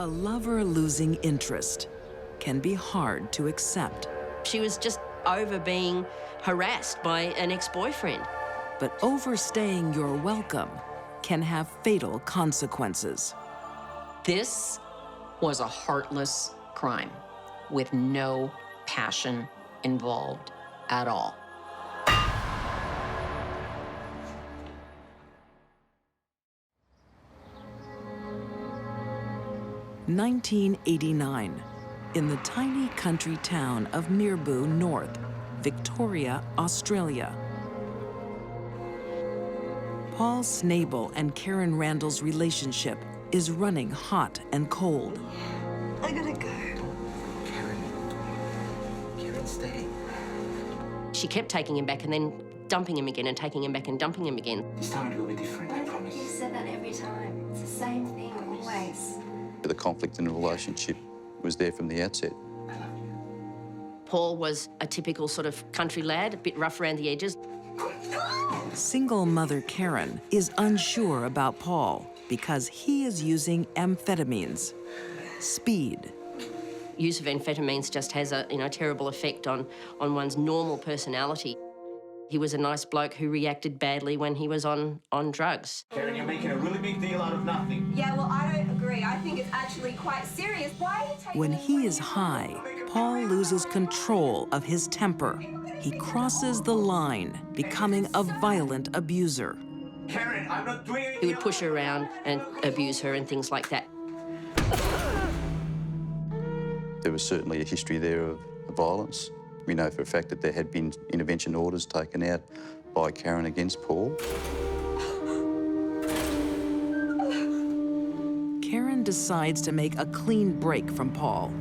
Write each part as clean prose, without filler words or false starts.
A lover losing interest can be hard to accept. She was just over being harassed by an ex-boyfriend. But overstaying your welcome can have fatal consequences. This was a heartless crime with no passion involved at all. 1989, in the tiny country town of Meerbu North, Victoria, Australia. Paul Snable and Karen Randall's relationship is running hot and cold. I gotta go. Karen, stay. She kept taking him back and then dumping him again and taking him back and dumping him again. This time it will be different, I promise. You said that every time. It's the same thing, always. The conflict in the relationship was there from the outset. I love you. Paul was a typical sort of country lad, a bit rough around the edges. Single mother Karen is unsure about Paul because he is using amphetamines, speed. Use of amphetamines just has a terrible effect on one's normal personality. He was a nice bloke who reacted badly when he was on drugs. Karen, you're making a really big deal out of nothing. Yeah, well, I don't agree. I think it's actually quite serious. Why are you taking When he is high, Paul loses control of his temper. He crosses the line, becoming a violent abuser. Karen, I'm not doing anything. He would push her around and abuse her and things like that. There was certainly a history there of violence. We know for a fact that there had been intervention orders taken out by Karen against Paul. Karen decides to make a clean break from Paul,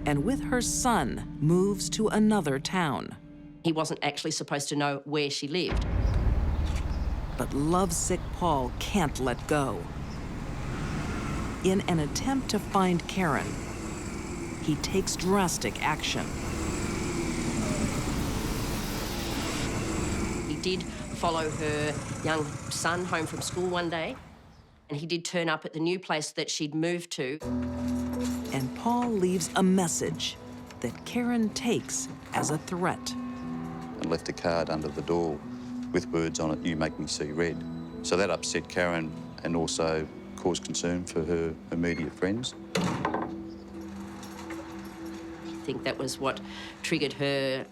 and with her son, moves to another town. He wasn't actually supposed to know where she lived. But lovesick Paul can't let go. In an attempt to find Karen, he takes drastic action. He did follow her young son home from school one day, and he did turn up at the new place that she'd moved to. And Paul leaves a message that Karen takes as a threat. And left a card under the door with words on it, "You make me see red." So that upset Karen and also caused concern for her immediate friends. I think that was what triggered her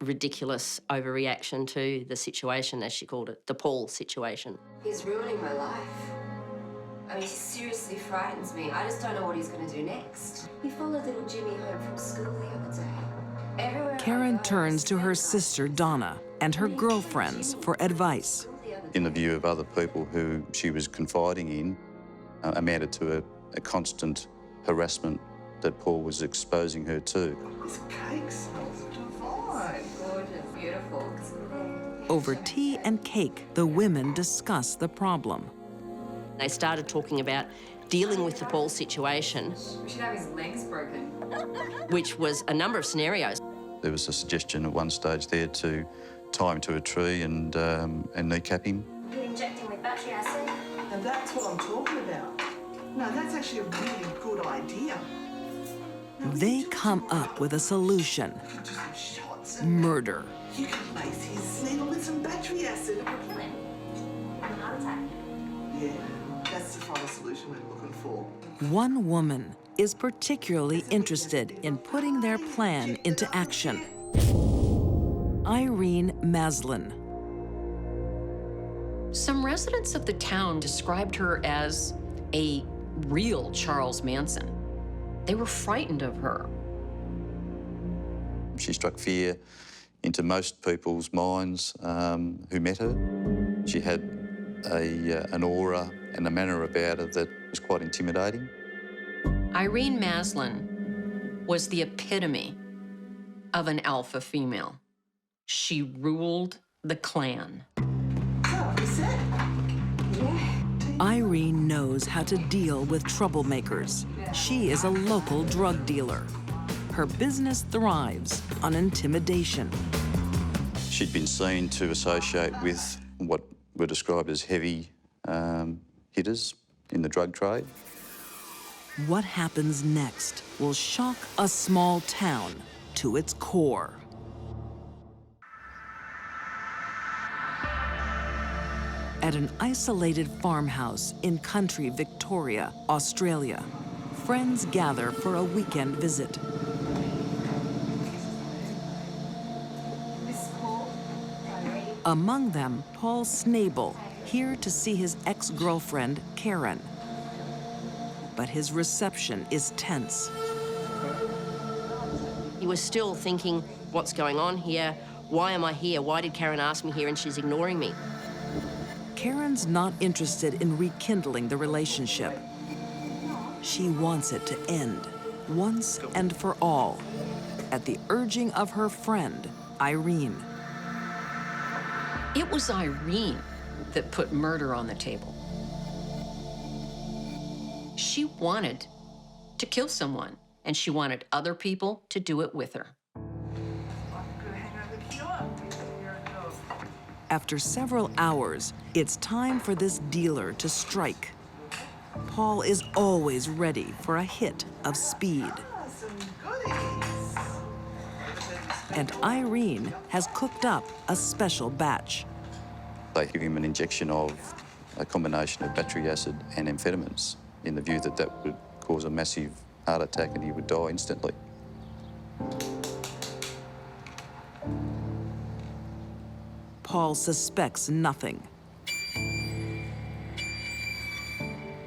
ridiculous overreaction to the situation, as she called it, the Paul situation. He's ruining my life. I mean, he seriously frightens me. I just don't know what he's going to do next. He followed little Jimmy home from school the other day. Everywhere Karen turns to her sister Donna and her girlfriends for advice. In the view of other people who she was confiding in, amounted to a constant harassment that Paul was exposing her to. This cake smells divine. Gorgeous, beautiful. Over tea and cake, the women discuss the problem. They started talking about dealing with the Paul situation, We should have his legs broken. which was a number of scenarios. There was a suggestion at one stage there to tie him to a tree and kneecap him. You inject him with battery acid. And that's what I'm talking about. No, that's actually a really good idea. They come up with a solution: Just some shots and murder. you can lace his needle with some battery acid. Kill him. Have a heart attack. Yeah, that's the final solution we're looking for. One woman is particularly interested in putting their plan into action. Irene Maslin. Some residents of the town described her as a real Charles Manson. They were frightened of her. She struck fear into most people's minds who met her. She had an aura and a manner about her that was quite intimidating. Irene Maslin was the epitome of an alpha female. She ruled the clan. So, you set? Irene knows how to deal with troublemakers. She is a local drug dealer. Her business thrives on intimidation. She'd been seen to associate with what were described as heavy hitters in the drug trade. What happens next will shock a small town to its core. At an isolated farmhouse in country Victoria, Australia, friends gather for a weekend visit. Among them, Paul Snable, here to see his ex-girlfriend, Karen. But his reception is tense. He was still thinking, what's going on here? Why am I here? Why did Karen ask me here and she's ignoring me? Karen's not interested in rekindling the relationship. She wants it to end, once and for all, at the urging of her friend, Irene. It was Irene that put murder on the table. She wanted to kill someone, and she wanted other people to do it with her. After several hours, it's time for this dealer to strike. Paul is always ready for a hit of speed. Some goodies. And Irene has cooked up a special batch. They give him an injection of a combination of battery acid and amphetamines in the view that that would cause a massive heart attack and he would die instantly. Paul suspects nothing.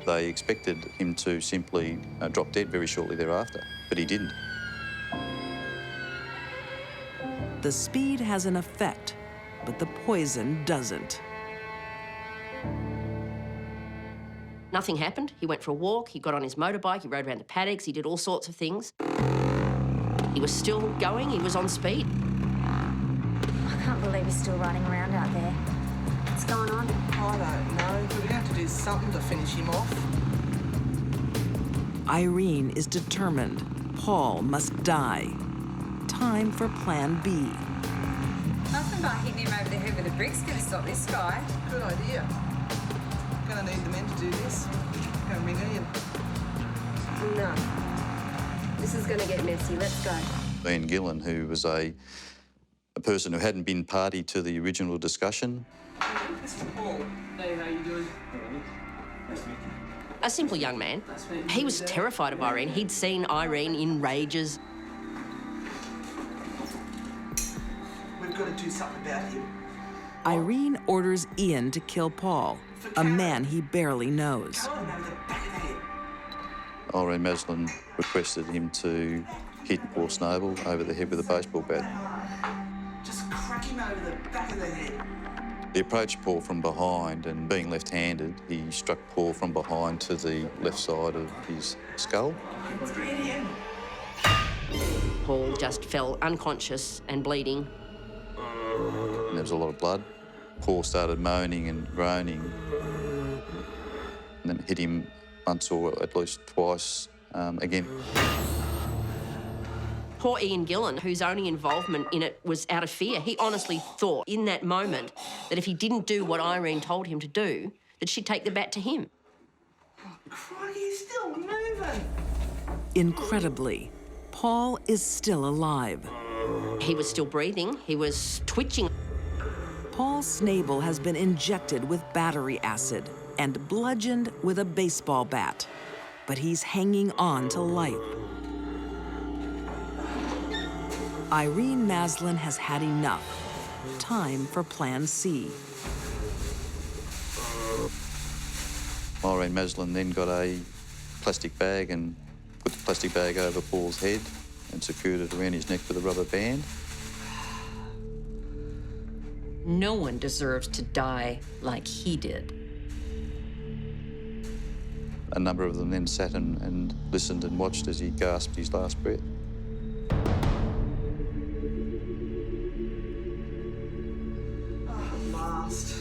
They expected him to simply drop dead very shortly thereafter, but he didn't. The speed has an effect, but the poison doesn't. Nothing happened. He went for a walk, he got on his motorbike, he rode around the paddocks, he did all sorts of things. He was still going, he was on speed. I can't believe he's still running around out there. What's going on? I don't know. We're going to have to do something to finish him off. Irene is determined. Paul must die. Time for Plan B. Nothing but hitting him over the head with a brick's going to stop this guy. Good idea. Going to need the men to do this. Go and ring Ian. No. This is going to get messy. Let's go. Ian Gillan, who was a person who hadn't been party to the original discussion. Mr. Paul. Hey, how you doing? Nice to meet you. A simple young man. He was terrified of Irene. He'd seen Irene in rages. We've got to do something about him. Irene orders Ian to kill Paul, a man he barely knows. Come on, over the back of the head. Irene Maslin requested him to hit Paul Snable over the head with a baseball bat. Just crack him over the back of the head. He approached Paul from behind, and being left-handed, he struck Paul from behind to the left side of his skull. Get him. Paul just fell unconscious and bleeding. And there was a lot of blood. Paul started moaning and groaning, and then hit him once or at least twice again. Poor Ian Gillan, whose only involvement in it was out of fear, he honestly thought in that moment that if he didn't do what Irene told him to do, that she'd take the bat to him. Crikey, he's still moving. Incredibly, Paul is still alive. He was still breathing, he was twitching. Paul Snable has been injected with battery acid and bludgeoned with a baseball bat, but he's hanging on to life. Irene Maslin has had enough. Time for Plan C. Irene Maslin then got a plastic bag and put the plastic bag over Paul's head and secured it around his neck with a rubber band. No one deserves to die like he did. A number of them then sat and listened and watched as he gasped his last breath. Last.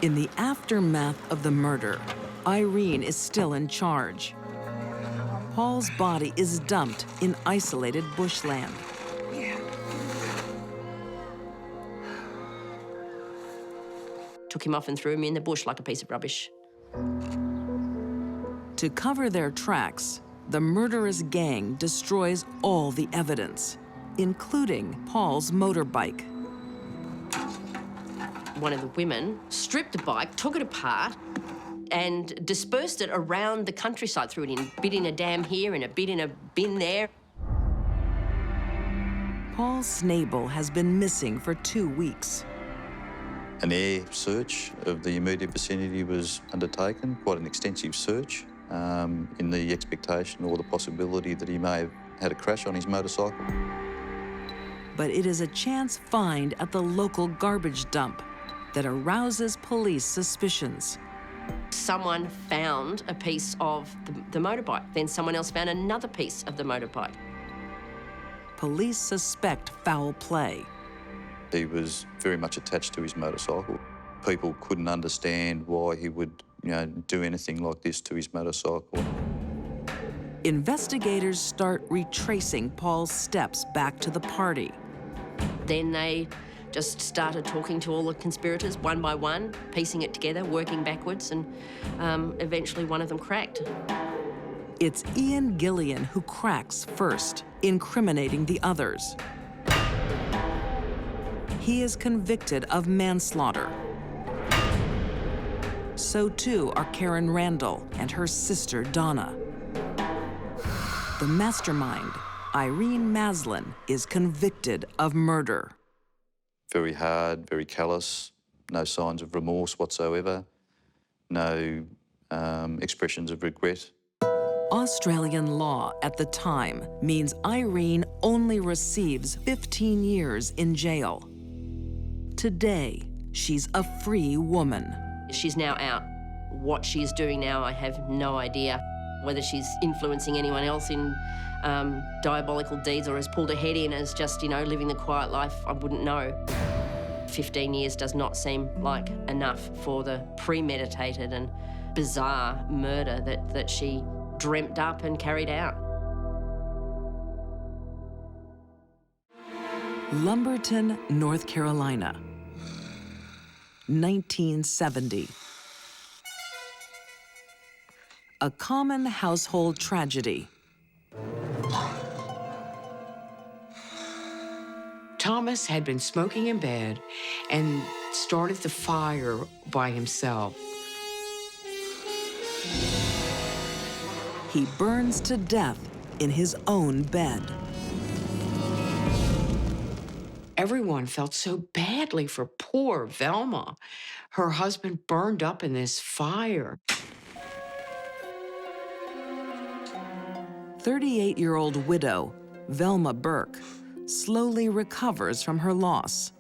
In the aftermath of the murder, Irene is still in charge. Paul's body is dumped in isolated bushland. took him off and threw him in the bush like a piece of rubbish. To cover their tracks, the murderous gang destroys all the evidence, including Paul's motorbike. One of the women stripped the bike, took it apart, and dispersed it around the countryside, threw it in a bit in a dam here and a bit in a bin there. Paul Snable has been missing for 2 weeks. An air search of the immediate vicinity was undertaken, quite an extensive search, in the expectation or the possibility that he may have had a crash on his motorcycle. But it is a chance find at the local garbage dump that arouses police suspicions. Someone found a piece of the motorbike. Then someone else found another piece of the motorbike. Police suspect foul play. He was very much attached to his motorcycle. People couldn't understand why he would, do anything like this to his motorcycle. Investigators start retracing Paul's steps back to the party. Then they just started talking to all the conspirators one by one, piecing it together, working backwards, and eventually one of them cracked. It's Ian Gillian who cracks first, incriminating the others. He is convicted of manslaughter. So too are Karen Randall and her sister Donna. The mastermind, Irene Maslin, is convicted of murder. Very hard, very callous, no signs of remorse whatsoever, no expressions of regret. Australian law at the time means Irene only receives 15 years in jail. Today, she's a free woman. She's now out. What she's doing now, I have no idea. Whether she's influencing anyone else in diabolical deeds or has pulled her head in as just, living the quiet life, I wouldn't know. 15 years does not seem like enough for the premeditated and bizarre murder that she dreamt up and carried out. Lumberton, North Carolina, 1970. A common household tragedy. Thomas had been smoking in bed and started the fire by himself. He burns to death in his own bed. Everyone felt so badly for poor Velma. Her husband burned up in this fire. 38-year-old widow, Velma Burke, slowly recovers from her loss.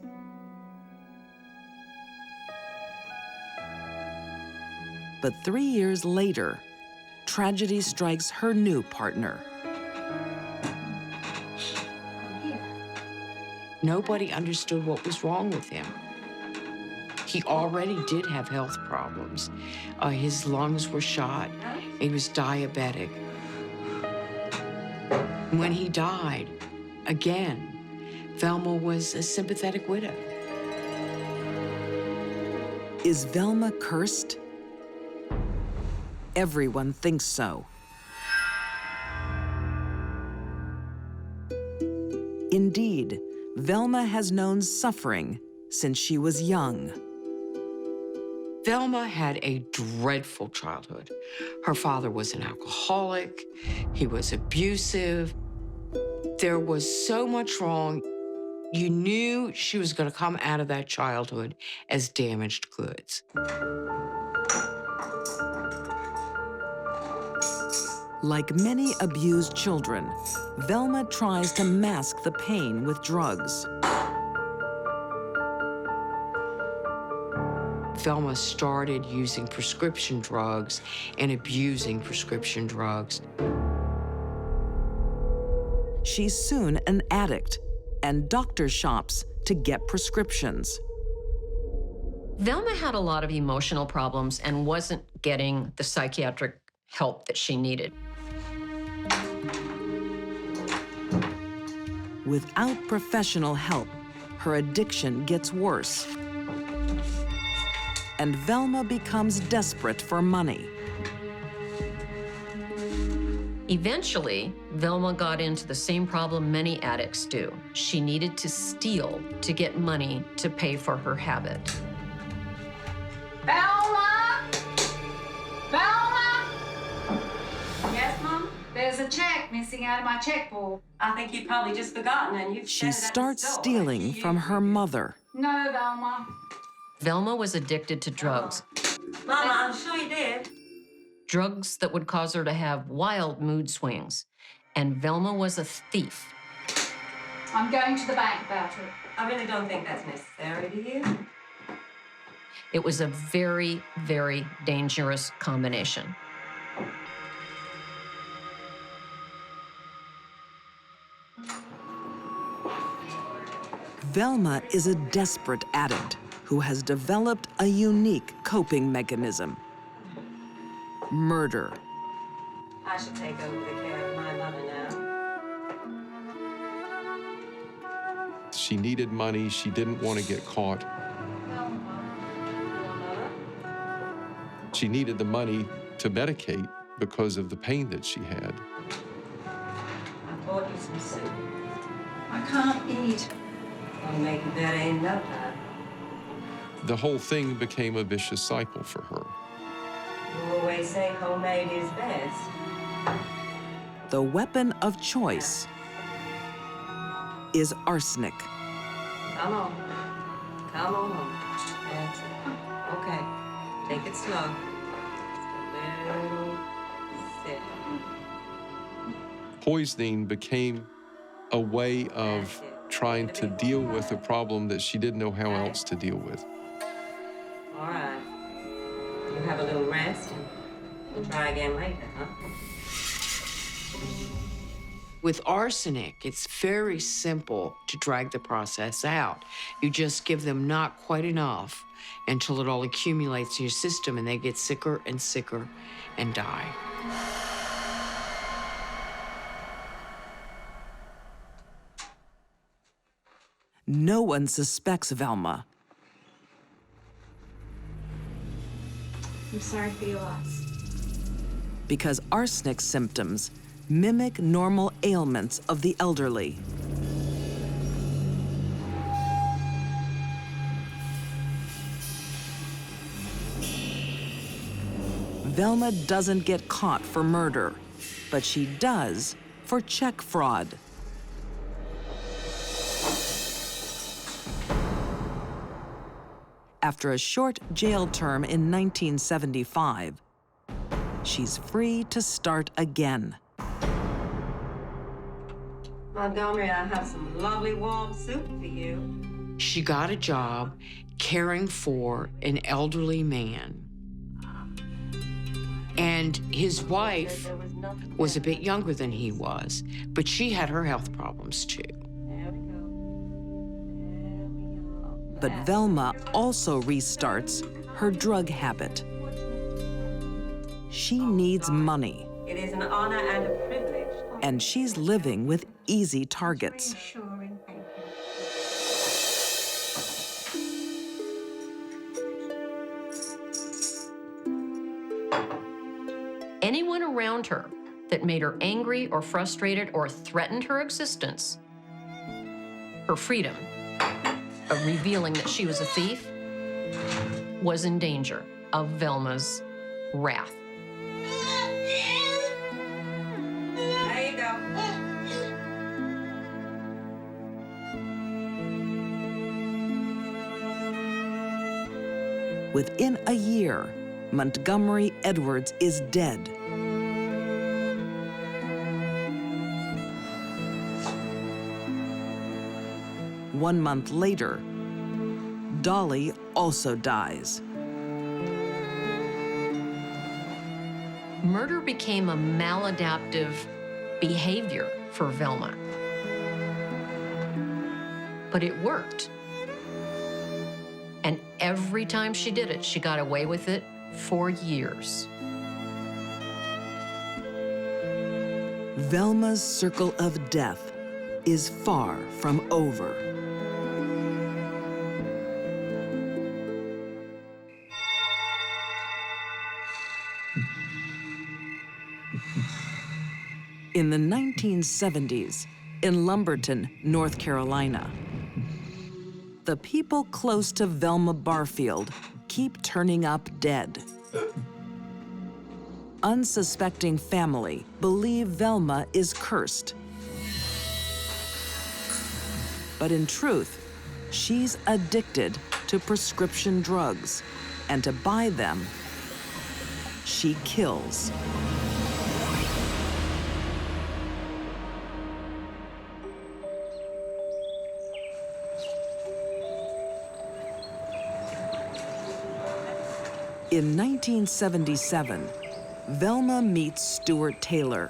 But 3 years later, tragedy strikes her new partner. Nobody understood what was wrong with him. He already did have health problems. His lungs were shot. He was diabetic. When he died, again, Velma was a sympathetic widow. Is Velma cursed? Everyone thinks so. Indeed, Velma has known suffering since she was young. Velma had a dreadful childhood. Her father was an alcoholic. He was abusive. There was so much wrong. You knew she was going to come out of that childhood as damaged goods. Like many abused children, Velma tries to mask the pain with drugs. Velma started using prescription drugs and abusing prescription drugs. She's soon an addict and doctor shops to get prescriptions. Velma had a lot of emotional problems and wasn't getting the psychiatric help that she needed. Without professional help, her addiction gets worse. and Velma becomes desperate for money. Eventually, Velma got into the same problem many addicts do. She needed to steal to get money to pay for her habit. Velma! Velma! Yes, Mum? There's a check missing out of my checkbook. I think you've probably just forgotten and you've She starts stealing from her mother. No, Velma. Velma was addicted to drugs. Mama, I'm sure you did. Drugs that would cause her to have wild mood swings. And Velma was a thief. I'm going to the bank about it. I really don't think that's necessary, do you? It was a very, very dangerous combination. Velma is a desperate addict who has developed a unique coping mechanism: murder. I should take over the care of my mother now. She needed money. She didn't want to get caught. She needed the money to medicate because of the pain that she had. I bought you some soup. I can't eat. I'll make you better in no time. The whole thing became a vicious cycle for her. You always say homemade is best. The weapon of choice is arsenic. Come on. Come on home. That's it. Okay. Take it slow. Just a little sip. Poisoning became a way of trying to deal with a problem that she didn't know how else to deal with. All right. You have a little rest and we'll try again later, huh? With arsenic, it's very simple to drag the process out. You just give them not quite enough until it all accumulates in your system and they get sicker and sicker and die. No one suspects Velma. I'm sorry for your loss. Because arsenic symptoms mimic normal ailments of the elderly. Velma doesn't get caught for murder, but she does for check fraud. After a short jail term in 1975, she's free to start again. Montgomery, I have some lovely warm soup for you. She got a job caring for an elderly man. And his wife was a bit younger than he was, but she had her health problems too. But Velma also restarts her drug habit. She needs money. It is an honor and a privilege. And she's living with easy targets. Reassuring, thank you. Anyone around her that made her angry or frustrated or threatened her existence, her freedom of revealing that she was a thief, was in danger of Velma's wrath. There you go. Within a year, Montgomery Edwards is dead. One month later, Dolly also dies. Murder became a maladaptive behavior for Velma. But it worked. And every time she did it, she got away with it for years. Velma's circle of death is far from over. In the 1970s, in Lumberton, North Carolina, the people close to Velma Barfield keep turning up dead. Unsuspecting family believe Velma is cursed. But in truth, she's addicted to prescription drugs, and to buy them, she kills. In 1977, Velma meets Stuart Taylor.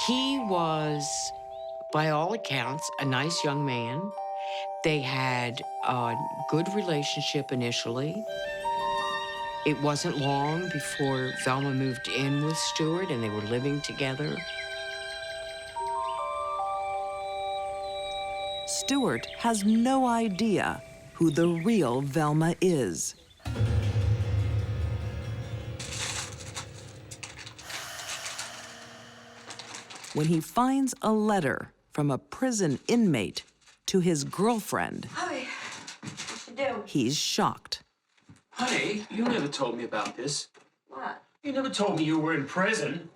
He was, by all accounts, a nice young man. They had a good relationship initially. It wasn't long before Velma moved in with Stuart and they were living together. Stuart has no idea who the real Velma is. When he finds a letter from a prison inmate to his girlfriend, Honey, what you doing? he's shocked. Honey, you never told me about this. What? You never told me you were in prison.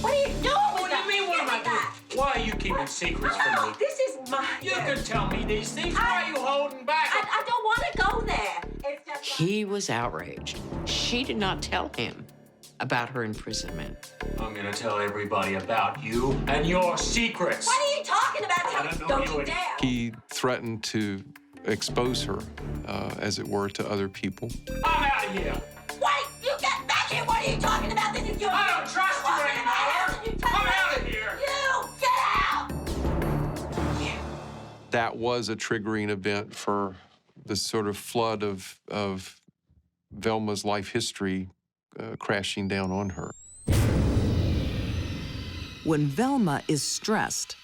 What are you doing? What do you mean, what am I doing? Why are you keeping secrets from me? This is my... You can tell me these things. Why are you holding back? I don't want to go there. It's just... He was outraged. She did not tell him about her imprisonment. I'm gonna tell everybody about you and your secrets. What are you talking about? Don't you dare. He threatened to expose her, as it were, to other people. I'm out of here. Wait, you get back here. What are you talking about? This is your... I don't trust you anymore. I'm out of here. You, get out! That was a triggering event for the sort of flood of Velma's life history crashing down on her. When Velma is stressed,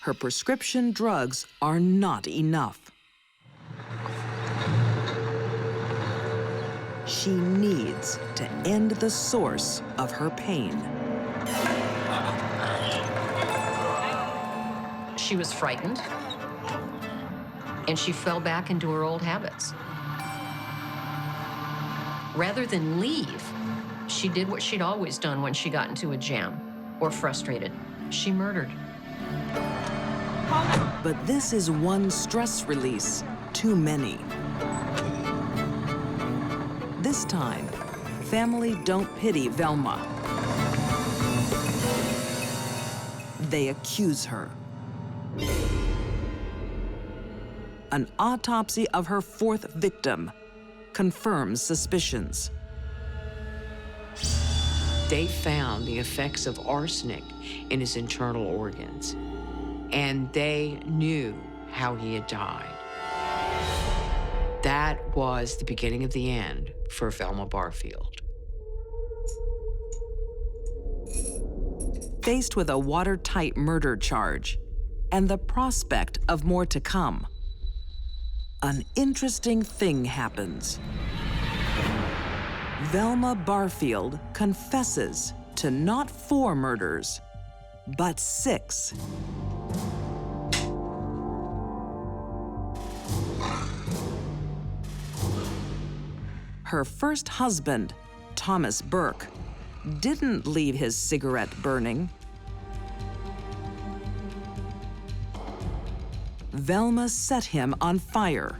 her prescription drugs are not enough. She needs to end the source of her pain. She was frightened, and she fell back into her old habits. Rather than leave, she did what she'd always done when she got into a jam or frustrated. She murdered. But this is one stress release too many. This time, family don't pity Velma. They accuse her. An autopsy of her fourth victim confirms suspicions. They found the effects of arsenic in his internal organs, and they knew how he had died. That was the beginning of the end for Velma Barfield. Faced with a watertight murder charge and the prospect of more to come, an interesting thing happens. Velma Barfield confesses to not 4 murders, but 6. Her first husband, Thomas Burke, didn't leave his cigarette burning. Velma set him on fire.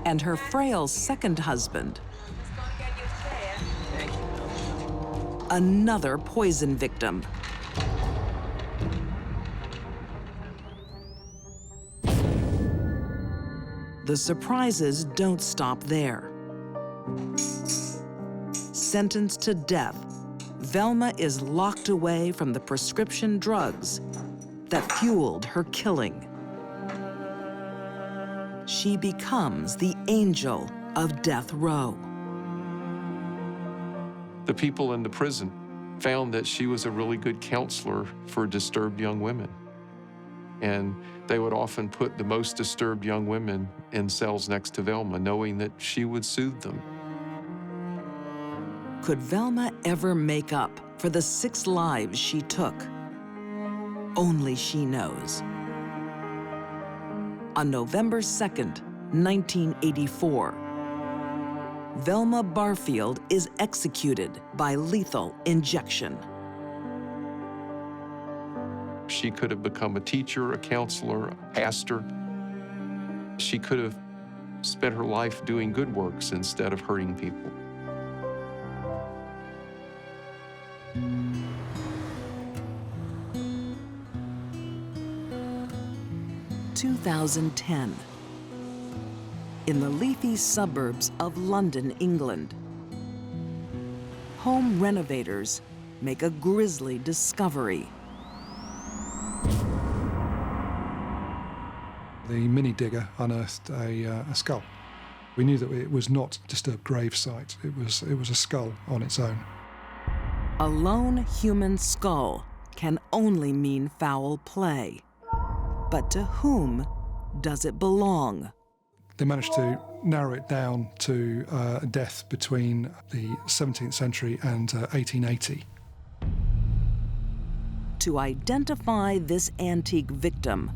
And her frail second husband, another poison victim. The surprises don't stop there. Sentenced to death, Velma is locked away from the prescription drugs that fueled her killing. She becomes the angel of death row. The people in the prison found that she was a really good counselor for disturbed young women. And they would often put the most disturbed young women in cells next to Velma, knowing that she would soothe them. Could Velma ever make up for the 6 lives she took? Only she knows. On November 2nd, 1984, Velma Barfield is executed by lethal injection. She could have become a teacher, a counselor, a pastor. She could have spent her life doing good works instead of hurting people. In 2010, in the leafy suburbs of London, England, home renovators make a grisly discovery. The mini digger unearthed a skull. We knew that it was not a disturbed grave site. It was a skull on its own. A lone human skull can only mean foul play. But to whom does it belong? They managed to narrow it down to a death between the 17th century and 1880. To identify this antique victim,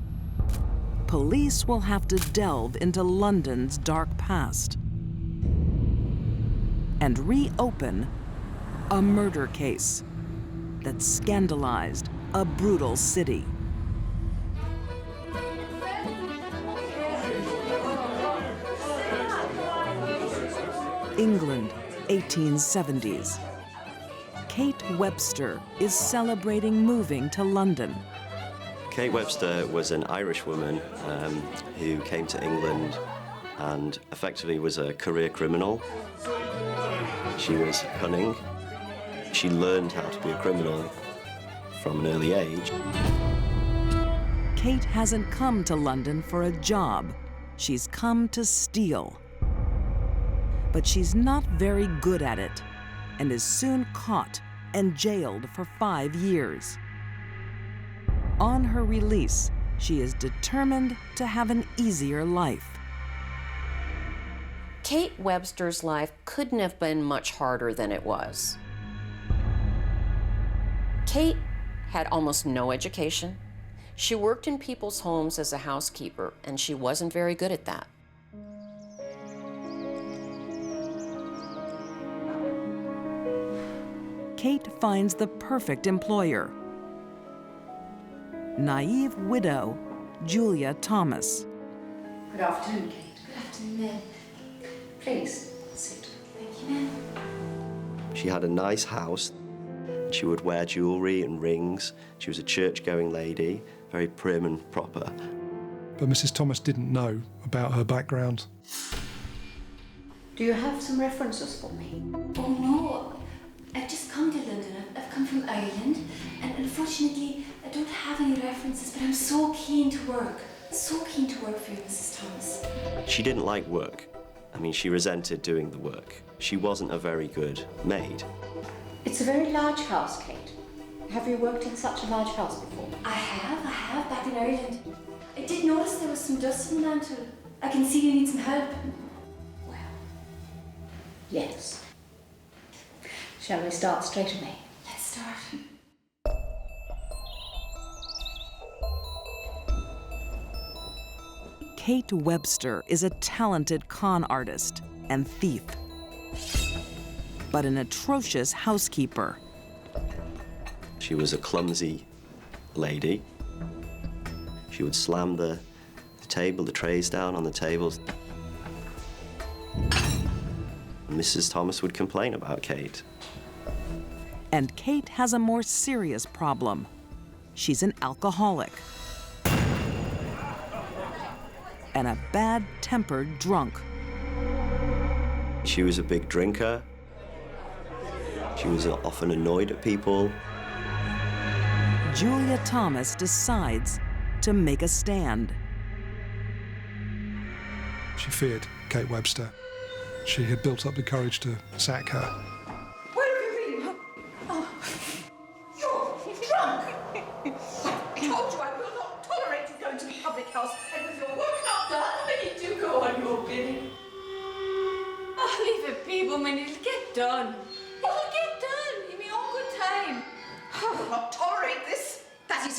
police will have to delve into London's dark past and reopen a murder case that scandalized a brutal city. England, 1870s. Kate Webster is celebrating moving to London. Kate Webster was an Irish woman who came to England and effectively was a career criminal. She was cunning. She learned how to be a criminal from an early age. Kate hasn't come to London for a job. She's come to steal. But she's not very good at it and is soon caught and jailed for 5 years. On her release, she is determined to have an easier life. Kate Webster's life couldn't have been much harder than it was. Kate had almost no education. She worked in people's homes as a housekeeper, and she wasn't very good at that. Kate finds the perfect employer. Naive widow, Julia Thomas. Good afternoon, Kate. Good afternoon, ma'am. Please, sit. Thank you, ma'am. She had a nice house. She would wear jewellery and rings. She was a church-going lady, very prim and proper. But Mrs. Thomas didn't know about her background. Do you have some references for me? Oh, no. I've just come to London. I've come from Ireland, and unfortunately, I don't have any references, but I'm so keen to work. So keen to work for you, Mrs. Thomas. She didn't like work. I mean, she resented doing the work. She wasn't a very good maid. It's a very large house, Kate. Have you worked in such a large house before? I have, back in Ireland. I did notice there was some dust in the mantle. I can see you need some help. Well, yes. Shall we start straight away? Let's start. Kate Webster is a talented con artist and thief, but an atrocious housekeeper. She was a clumsy lady. She would slam the trays down on the tables. Mrs. Thomas would complain about Kate. And Kate has a more serious problem. She's an alcoholic and a bad-tempered drunk. She was a big drinker. She was often annoyed at people. Julia Thomas decides to make a stand. She feared Kate Webster. She had built up the courage to sack her. Where have you been? Oh.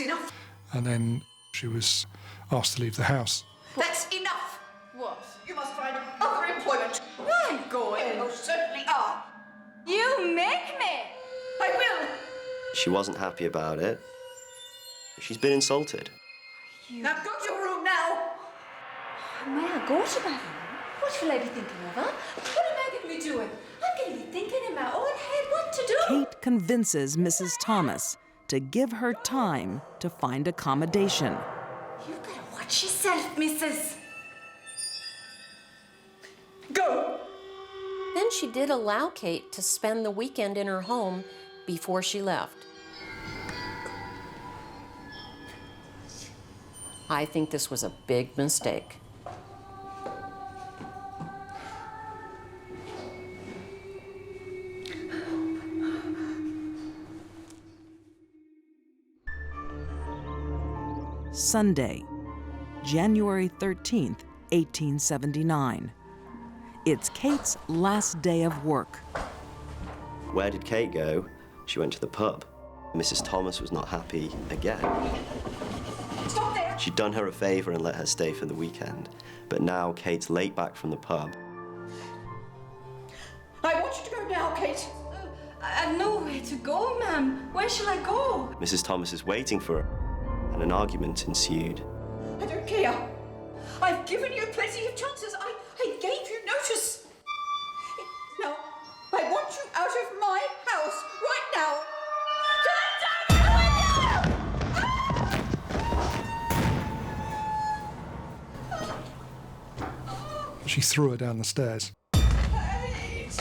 is enough. And then she was asked to leave the house. That's enough. What? You must find other employment. I'm going. You most certainly are. You make me. I will. She wasn't happy about it. She's been insulted. Now go to your room now. May I go to my room? What will I be thinking of, huh? What am I going to be doing? I'm going to be thinking in my own head what to do. Kate convinces Mrs. Thomas to give her time to find accommodation. You gotta watch yourself, missus. Go. Then she did allow Kate to spend the weekend in her home before she left. I think this was a big mistake. Sunday, January 13th, 1879. It's Kate's last day of work. Where did Kate go? She went to the pub. Mrs. Thomas was not happy again. Stop there. She'd done her a favour and let her stay for the weekend, but now Kate's late back from the pub. I want you to go now, Kate. I've nowhere to go, ma'am. Where shall I go? Mrs. Thomas is waiting for her, and an argument ensued. I don't care. I've given you plenty of chances. I gave you notice. Now, I want you out of my house right now. She threw her down the stairs. Kate!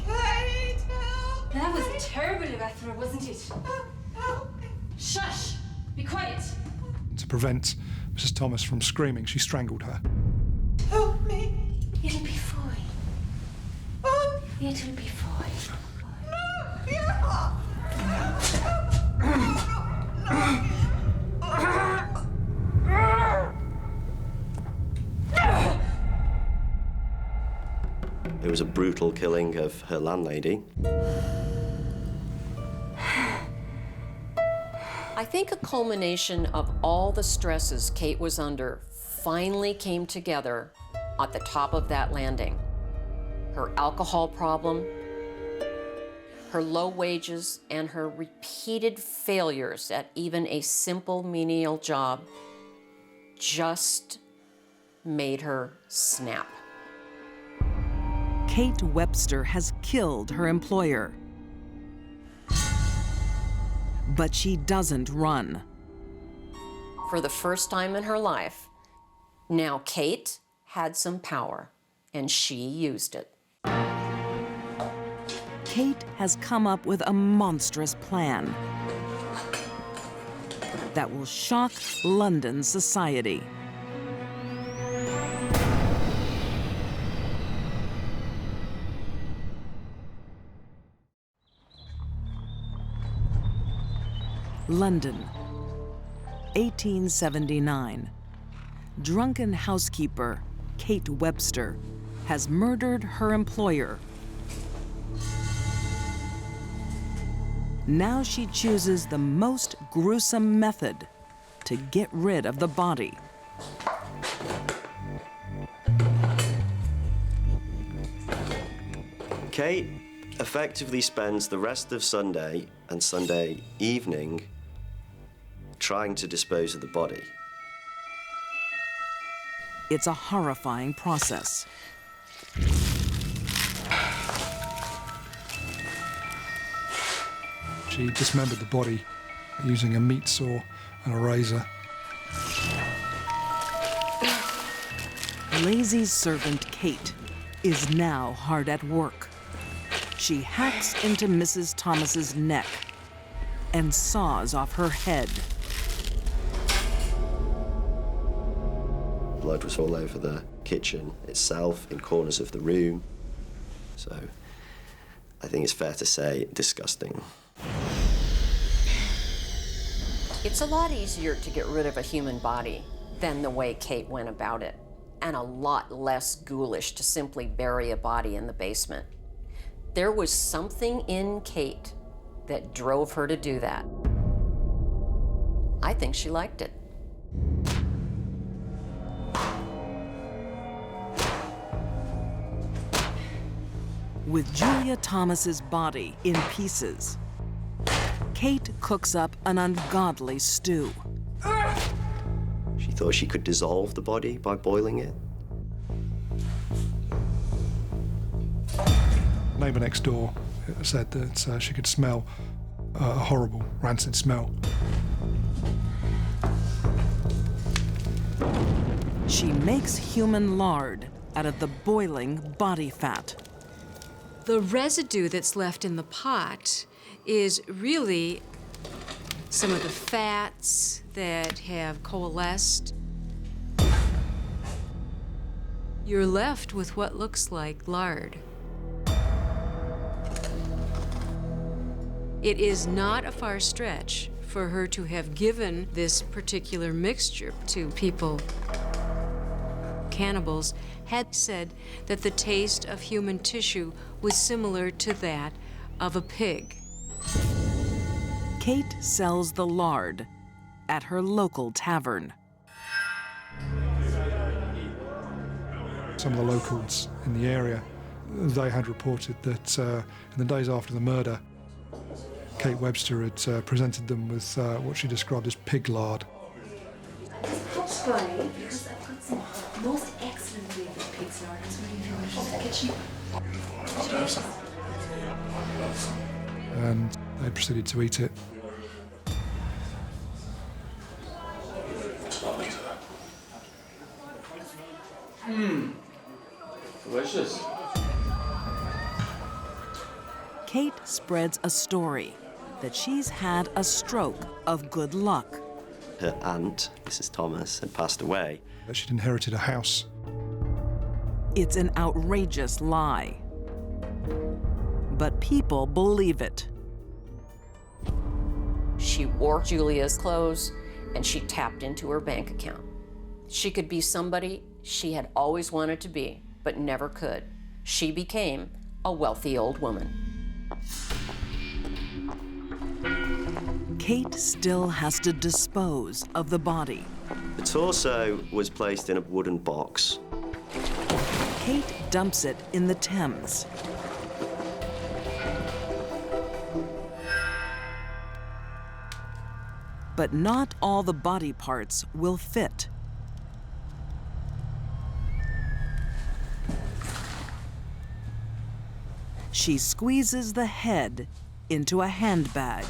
Kate! Help! That was a terrible evacuation, wasn't it? Help! Shush! Be quiet. To prevent Mrs. Thomas from screaming, she strangled her. Help me! It'll be fine. Oh, It'll be fine. no! Yeah! It was a brutal killing of her landlady. I think a culmination of all the stresses Kate was under finally came together at the top of that landing. Her alcohol problem, her low wages, and her repeated failures at even a simple menial job just made her snap. Kate Webster has killed her employer. But she doesn't run. For the first time in her life, now Kate had some power, and she used it. Kate has come up with a monstrous plan that will shock London society. London, 1879. Drunken housekeeper Kate Webster has murdered her employer. Now she chooses the most gruesome method to get rid of the body. Kate effectively spends the rest of Sunday and Sunday evening trying to dispose of the body. It's a horrifying process. She dismembered the body using a meat saw and a razor. Lazy servant Kate is now hard at work. She hacks into Mrs. Thomas's neck and saws off her head. Blood was all over the kitchen itself, in corners of the room. So I think it's fair to say disgusting. It's a lot easier to get rid of a human body than the way Kate went about it, and a lot less ghoulish to simply bury a body in the basement. There was something in Kate that drove her to do that. I think she liked it. With Julia Thomas's body in pieces, Kate cooks up an ungodly stew. She thought she could dissolve the body by boiling it. Neighbour next door said that she could smell a horrible, rancid smell. She makes human lard out of the boiling body fat. The residue that's left in the pot is really some of the fats that have coalesced. You're left with what looks like lard. It is not a far stretch for her to have given this particular mixture to people. Cannibals had said that the taste of human tissue was similar to that of a pig. Kate sells the lard at her local tavern. Some of the locals in the area, they had reported that in the days after the murder, Kate Webster had presented them with what she described as pig lard. That's funny, because I've got some most excellent flavored pig's lard. It's really delicious. The kitchen. And they proceeded to eat it. Delicious. Kate spreads a story that she's had a stroke of good luck. Her aunt, Mrs. Thomas, had passed away. She'd inherited a house. It's an outrageous lie. But people believe it. She wore Julia's clothes and she tapped into her bank account. She could be somebody she had always wanted to be, but never could. She became a wealthy old woman. Kate still has to dispose of the body. The torso was placed in a wooden box. Kate dumps it in the Thames. But not all the body parts will fit. She squeezes the head into a handbag.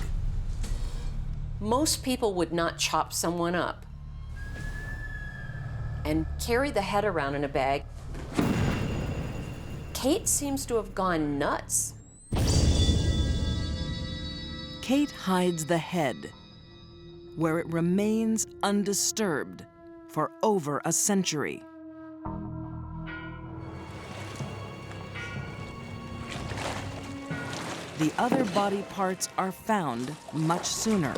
Most people would not chop someone up and carry the head around in a bag. Kate seems to have gone nuts. Kate hides the head, where it remains undisturbed for over a century. The other body parts are found much sooner.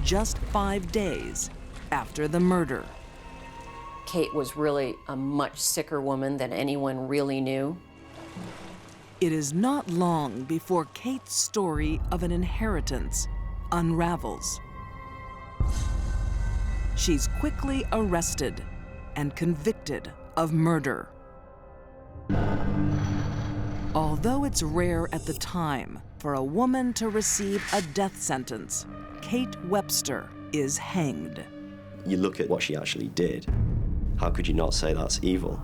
Just 5 days after the murder. Kate was really a much sicker woman than anyone really knew. It is not long before Kate's story of an inheritance unravels. She's quickly arrested and convicted of murder. Although it's rare at the time for a woman to receive a death sentence, Kate Webster is hanged. You look at what she actually did. How could you not say that's evil?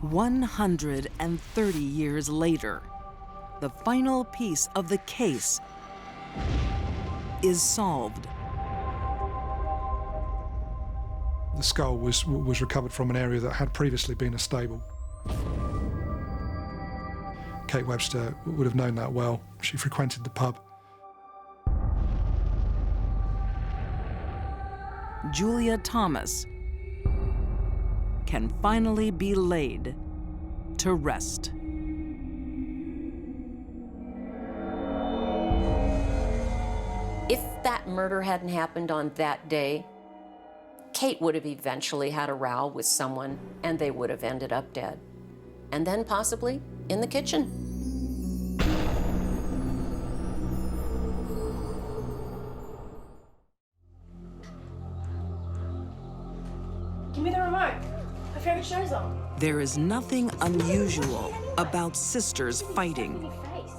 130 years later, the final piece of the case is solved. The skull was recovered from an area that had previously been a stable. Kate Webster would have known that well. She frequented the pub. Julia Thomas can finally be laid to rest. If that murder hadn't happened on that day, Kate would have eventually had a row with someone and they would have ended up dead. And then possibly in the kitchen. favorite show's on. There is nothing unusual about sisters fighting,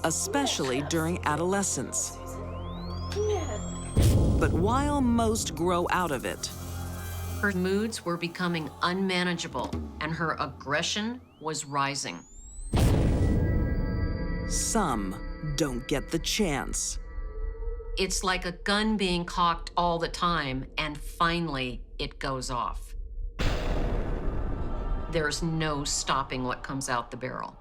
especially during adolescence. But while most grow out of it, Her moods were becoming unmanageable, and her aggression was rising. some don't get the chance. It's like a gun being cocked all the time, and finally, it goes off. There's no stopping what comes out the barrel.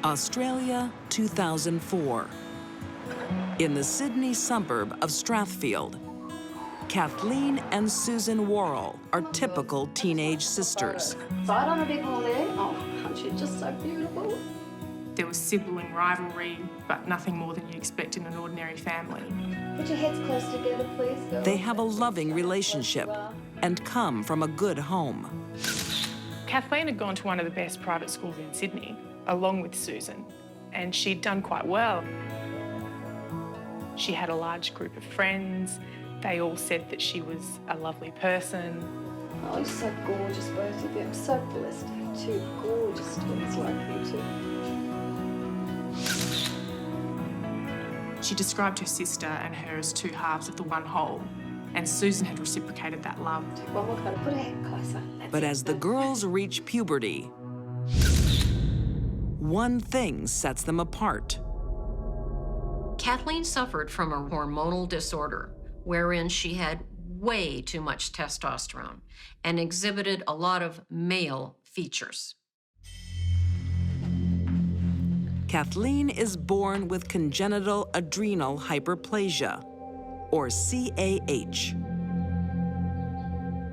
Australia, 2004. In the Sydney suburb of Strathfield, Kathleen and Susan Worrell are typical teenage sisters. Side on a bit more there. Oh, aren't you just so beautiful? There was sibling rivalry, but nothing more than you expect in an ordinary family. Put your heads close together, please, girls. They have a loving relationship and come from a good home. Kathleen had gone to one of the best private schools in Sydney, along with Susan, and she'd done quite well. She had a large group of friends. They all said that she was a lovely person. Oh, you're so gorgeous, both of you. I'm so blessed to have two gorgeous twins like you two. She described her sister and her as two halves of the one whole, and Susan had reciprocated that love. One more colour. Put her head closer. But as the girls reach puberty, one thing sets them apart. Kathleen suffered from a hormonal disorder wherein she had way too much testosterone and exhibited a lot of male features. Kathleen is born with congenital adrenal hyperplasia, or CAH.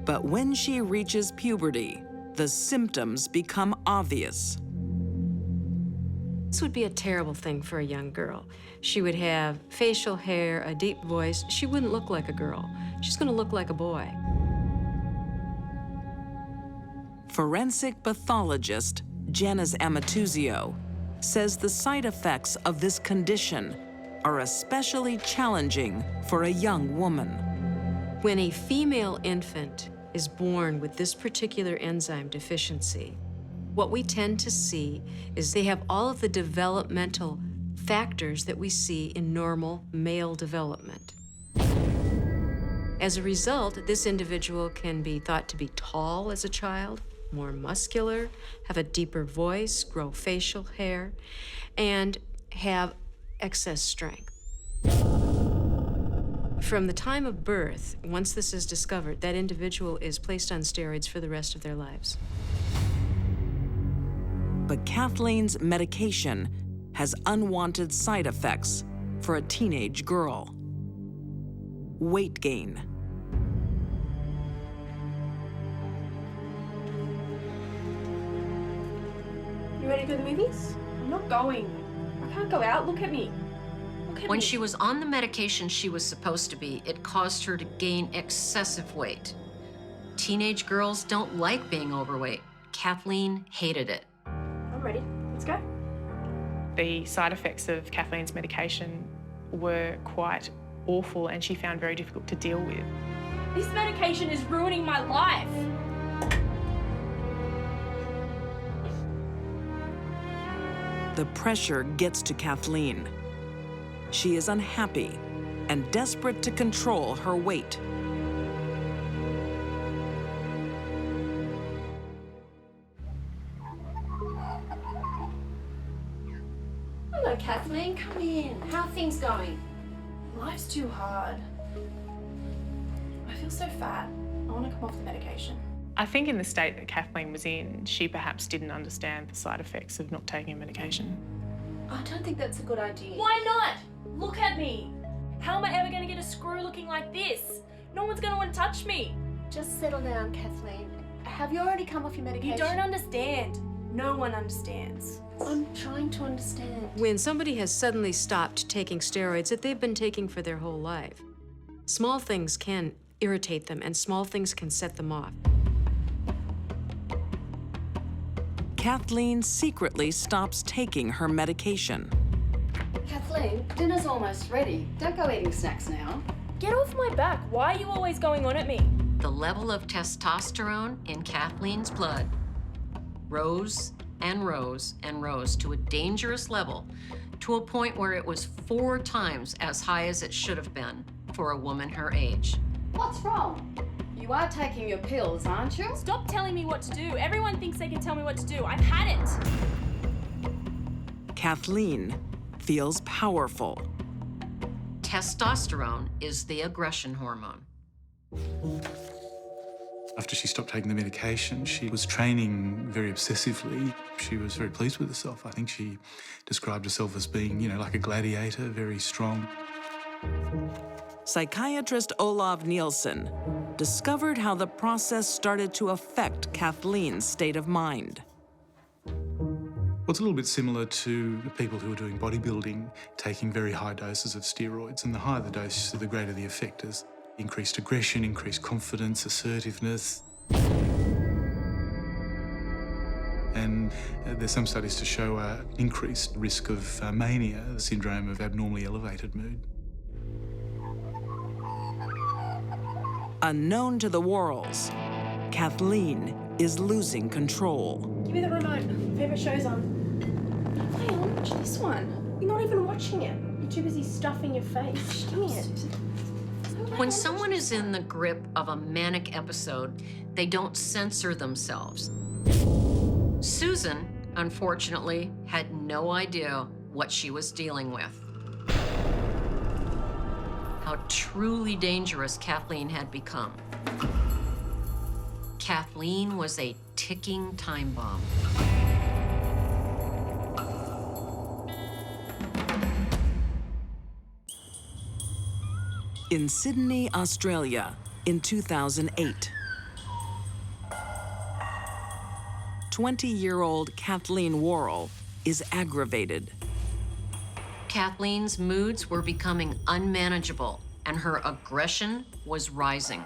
But when she reaches puberty, the symptoms become obvious. This would be a terrible thing for a young girl. She would have facial hair, a deep voice. She wouldn't look like a girl. She's going to look like a boy. Forensic pathologist Janis Amatuzio says the side effects of this condition are especially challenging for a young woman. When a female infant is born with this particular enzyme deficiency, what we tend to see is they have all of the developmental factors that we see in normal male development. As a result, this individual can be thought to be tall as a child, more muscular, have a deeper voice, grow facial hair, and have excess strength. From the time of birth, once this is discovered, that individual is placed on steroids for the rest of their lives. But Kathleen's medication has unwanted side effects for a teenage girl. Weight gain. You ready for the movies? I'm not going. I can't go out. Look at me. When she was on the medication she was supposed to be, it caused her to gain excessive weight. Teenage girls don't like being overweight. Kathleen hated it. I'm ready. Let's go. The side effects of Kathleen's medication were quite awful and she found very difficult to deal with. This medication is ruining my life. The pressure gets to Kathleen. She is unhappy and desperate to control her weight. Hello, Kathleen. Come in. How are things going? Life's too hard. I feel so fat. I want to come off the medication. I think in the state that Kathleen was in, she perhaps didn't understand the side effects of not taking medication. I don't think that's a good idea. Why not? Look at me. How am I ever going to get a screw looking like this? No one's going to want to touch me. Just settle down, Kathleen. Have you already come off your medication? You don't understand. No one understands. I'm trying to understand. When somebody has suddenly stopped taking steroids that they've been taking for their whole life, small things can irritate them and small things can set them off. Kathleen secretly stops taking her medication. Kathleen, dinner's almost ready. Don't go eating snacks now. Get off my back. Why are you always going on at me? The level of testosterone in Kathleen's blood rose and rose and rose to a dangerous level, to a point where it was 4 times as high as it should have been for a woman her age. What's wrong? You are taking your pills, aren't you? Stop telling me what to do. Everyone thinks they can tell me what to do. I've had it. Kathleen feels powerful. Testosterone is the aggression hormone. After she stopped taking the medication, she was training very obsessively. She was very pleased with herself. I think she described herself as being, like a gladiator, very strong. Psychiatrist Olav Nielsen discovered how the process started to affect Kathleen's state of mind. Well, it's a little bit similar to the people who are doing bodybuilding, taking very high doses of steroids. And the higher the dose, the greater the effect is. Increased aggression, increased confidence, assertiveness. And there's some studies to show an increased risk of mania, the syndrome of abnormally elevated mood. Unknown to the Worrells, Kathleen is losing control. Give me the remote. My favorite show's on. Hey, I want to watch this one. You're not even watching it. You're too busy stuffing your face. Give me it. When someone is in the grip of a manic episode, they don't censor themselves. Susan, unfortunately, had no idea what she was dealing with. How truly dangerous Kathleen had become. Kathleen was a ticking time bomb. In Sydney, Australia, in 2008. 20-year-old Kathleen Worrell is aggravated. Kathleen's moods were becoming unmanageable, and her aggression was rising.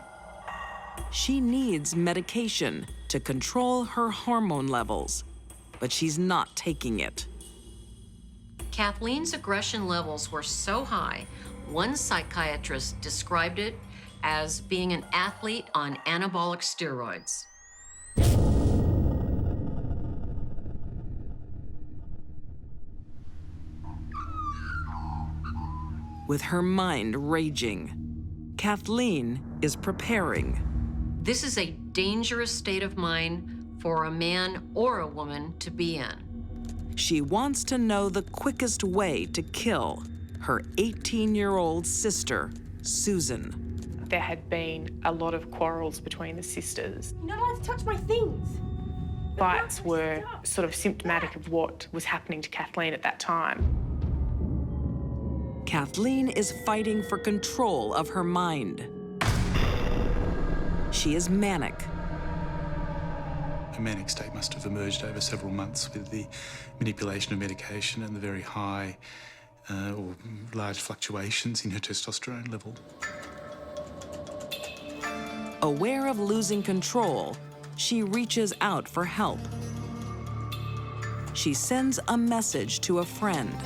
She needs medication to control her hormone levels, but she's not taking it. Kathleen's aggression levels were so high, one psychiatrist described it as being an athlete on anabolic steroids. With her mind raging, Kathleen is preparing. This is a dangerous state of mind for a man or a woman to be in. She wants to know the quickest way to kill her 18-year-old sister, Susan. There had been a lot of quarrels between the sisters. You're not allowed to touch my things. Fights were sort of symptomatic of what was happening to Kathleen at that time. Kathleen is fighting for control of her mind. She is manic. A manic state must have emerged over several months with the manipulation of medication and the very high or large fluctuations in her testosterone level. Aware of losing control, she reaches out for help. She sends a message to a friend.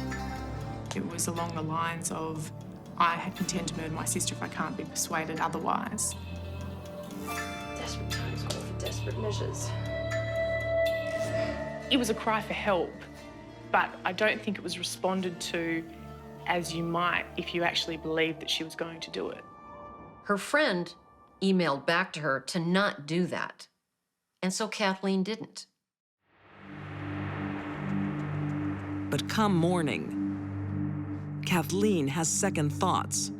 It was along the lines of, I intend to murder my sister if I can't be persuaded otherwise. Desperate times call for desperate measures. It was a cry for help, but I don't think it was responded to as you might if you actually believed that she was going to do it. Her friend emailed back to her to not do that, and so Kathleen didn't. But come morning, Kathleen has second thoughts.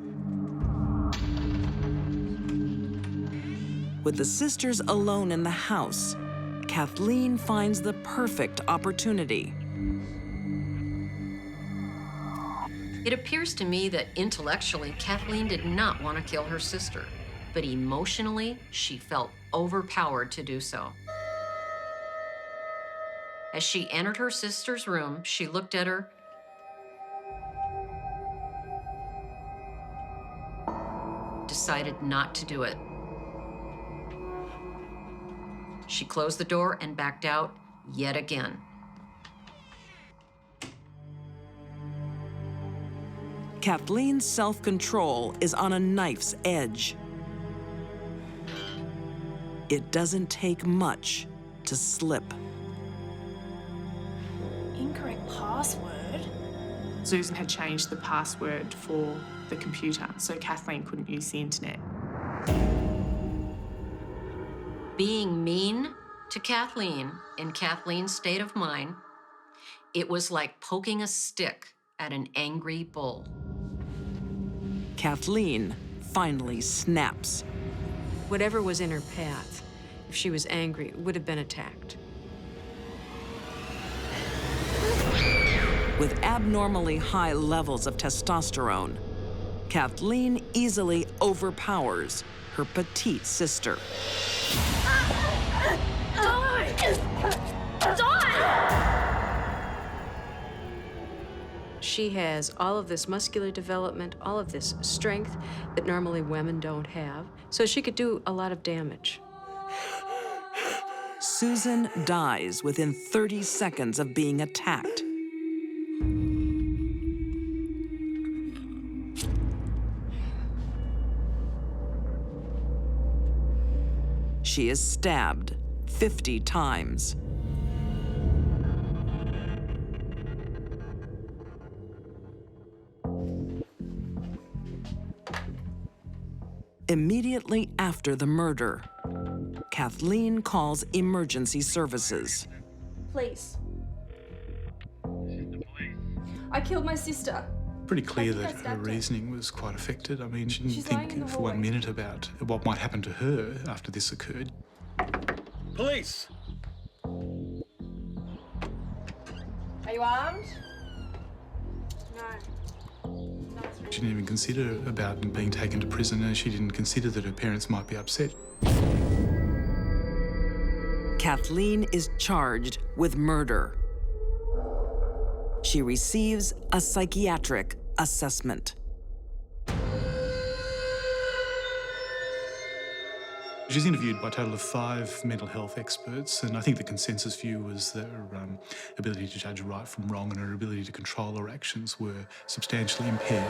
With the sisters alone in the house, Kathleen finds the perfect opportunity. It appears to me that intellectually, Kathleen did not want to kill her sister, but emotionally, she felt overpowered to do so. As she entered her sister's room, she looked at her, decided not to do it. She closed the door and backed out yet again. Kathleen's self-control is on a knife's edge. It doesn't take much to slip. Incorrect password. Susan had changed the password for the computer, so Kathleen couldn't use the internet. Being mean to Kathleen, in Kathleen's state of mind, it was like poking a stick at an angry bull. Kathleen finally snaps. Whatever was in her path, if she was angry, would have been attacked. With abnormally high levels of testosterone, Kathleen easily overpowers her petite sister. Die! Die! She has all of this muscular development, all of this strength that normally women don't have, so she could do a lot of damage. Susan dies within 30 seconds of being attacked. She is stabbed 50 times. Immediately after the murder, Kathleen calls emergency services. Please. I killed my sister. Pretty clear I think I that her stabbed her. reasoning was quite affected. I mean, she didn't She's lying in think the for 1 hallway. minute about what might happen to her after this occurred. Police! Are you armed? No. She didn't even consider about being taken to prison, and she didn't consider that her parents might be upset. Kathleen is charged with murder. She receives a psychiatric assessment. She's interviewed by a total of 5 mental health experts, and I think the consensus view was that her ability to judge right from wrong and her ability to control her actions were substantially impaired.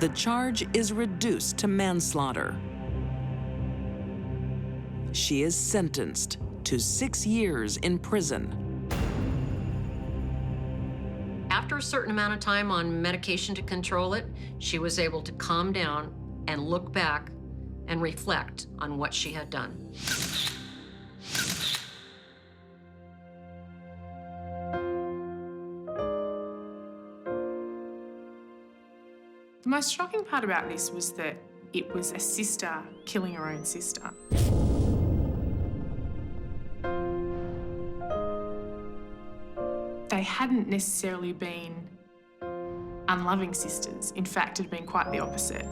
The charge is reduced to manslaughter. She is sentenced to 6 years in prison. After a certain amount of time on medication to control it, she was able to calm down and look back and reflect on what she had done. The most shocking part about this was that it was a sister killing her own sister. They hadn't necessarily been unloving sisters. In fact, it had been quite the opposite.